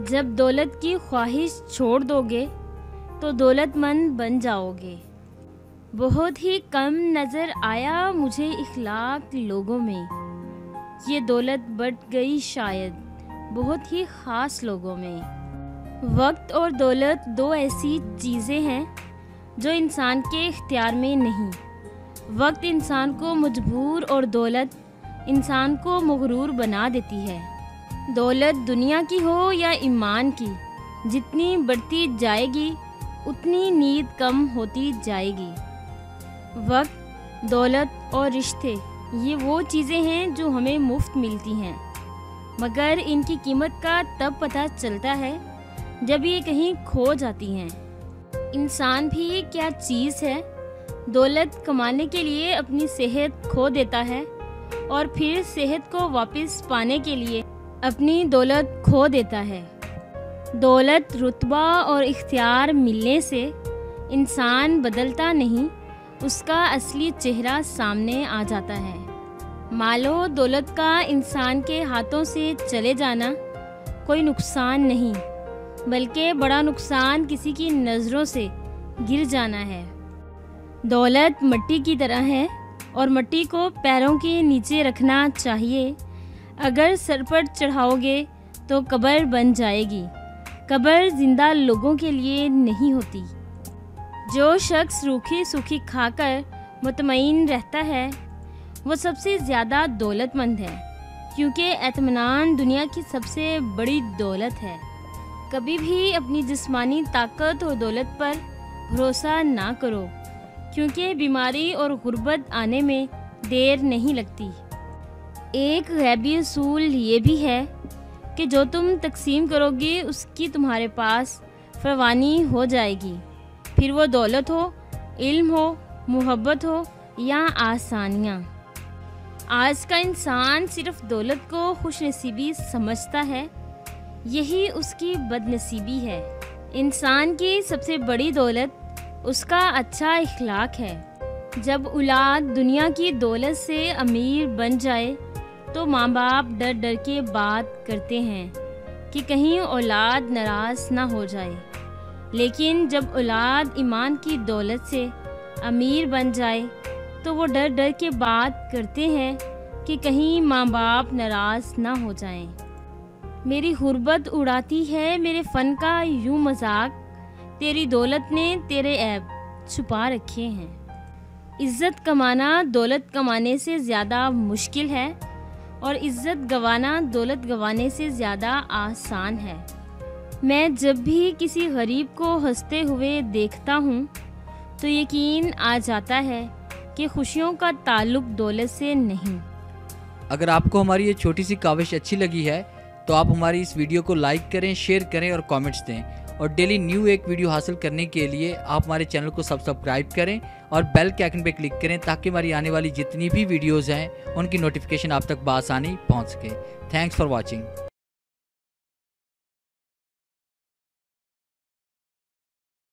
جب دولت کی خواہش چھوڑ دو گے تو دولت مند بن جاؤ گے۔ بہت ہی کم نظر آیا مجھے اخلاق لوگوں میں، یہ دولت بٹ گئی شاید بہت ہی خاص لوگوں میں۔ وقت اور دولت دو ایسی چیزیں ہیں جو انسان کے اختیار میں نہیں۔ وقت انسان کو مجبور اور دولت انسان کو مغرور بنا دیتی ہے۔ دولت دنیا کی ہو یا ایمان کی، جتنی بڑھتی جائے گی اتنی نیند کم ہوتی جائے گی۔ وقت، دولت اور رشتے یہ وہ چیزیں ہیں جو ہمیں مفت ملتی ہیں، مگر ان کی قیمت کا تب پتہ چلتا ہے جب یہ کہیں کھو جاتی ہیں۔ انسان بھی کیا چیز ہے، دولت کمانے کے لیے اپنی صحت کھو دیتا ہے اور پھر صحت کو واپس پانے کے لیے اپنی دولت کھو دیتا ہے۔ دولت، رتبہ اور اختیار ملنے سے انسان بدلتا نہیں، اس کا اصلی چہرہ سامنے آ جاتا ہے۔ مال و دولت کا انسان کے ہاتھوں سے چلے جانا کوئی نقصان نہیں، بلکہ بڑا نقصان کسی کی نظروں سے گر جانا ہے۔ دولت مٹی کی طرح ہے اور مٹی کو پیروں کے نیچے رکھنا چاہیے۔ اگر سر پر چڑھاؤ گے تو قبر بن جائے گی۔ قبر زندہ لوگوں کے لیے نہیں ہوتی۔ جو شخص روکھی سوکھی کھا کر مطمئن رہتا ہے وہ سب سے زیادہ دولت مند ہے، کیونکہ اطمینان دنیا کی سب سے بڑی دولت ہے۔ کبھی بھی اپنی جسمانی طاقت اور دولت پر بھروسہ نہ کرو، کیونکہ بیماری اور غربت آنے میں دیر نہیں لگتی۔ ایک غیبی اصول یہ بھی ہے کہ جو تم تقسیم کرو گے اس کی تمہارے پاس فراوانی ہو جائے گی، پھر وہ دولت ہو، علم ہو، محبت ہو یا آسانیاں۔ آج کا انسان صرف دولت کو خوش نصیبی سمجھتا ہے، یہی اس کی بد نصیبی ہے۔ انسان کی سب سے بڑی دولت اس کا اچھا اخلاق ہے۔ جب اولاد دنیا کی دولت سے امیر بن جائے تو ماں باپ ڈر ڈر کے بات کرتے ہیں کہ کہیں اولاد ناراض نہ ہو جائے، لیکن جب اولاد ایمان کی دولت سے امیر بن جائے تو وہ ڈر ڈر کے بات کرتے ہیں کہ کہیں ماں باپ ناراض نہ ہو جائیں۔ میری غربت اڑاتی ہے میرے فن کا یوں مذاق، تیری دولت نے تیرے عیب چھپا رکھے ہیں۔ عزت کمانا دولت کمانے سے زیادہ مشکل ہے اور عزت گنوانا دولت گنوانے سے زیادہ آسان ہے۔ میں جب بھی کسی غریب کو ہنستے ہوئے دیکھتا ہوں تو یقین آ جاتا ہے کہ خوشیوں کا تعلق دولت سے نہیں۔ اگر آپ کو ہماری یہ چھوٹی سی کاوش اچھی لگی ہے تو آپ ہماری اس ویڈیو کو لائک کریں، شیئر کریں اور کامنٹس دیں، اور ڈیلی نیو ایک ویڈیو حاصل کرنے کے لیے آپ ہمارے چینل کو سبسکرائب کریں اور بیل کے آئکن پہ کلک کریں تاکہ ہماری آنے والی جتنی بھی ویڈیوز ہیں ان کی نوٹیفیکیشن آپ تک بآسانی پہنچ سکے۔ Thanks for watching.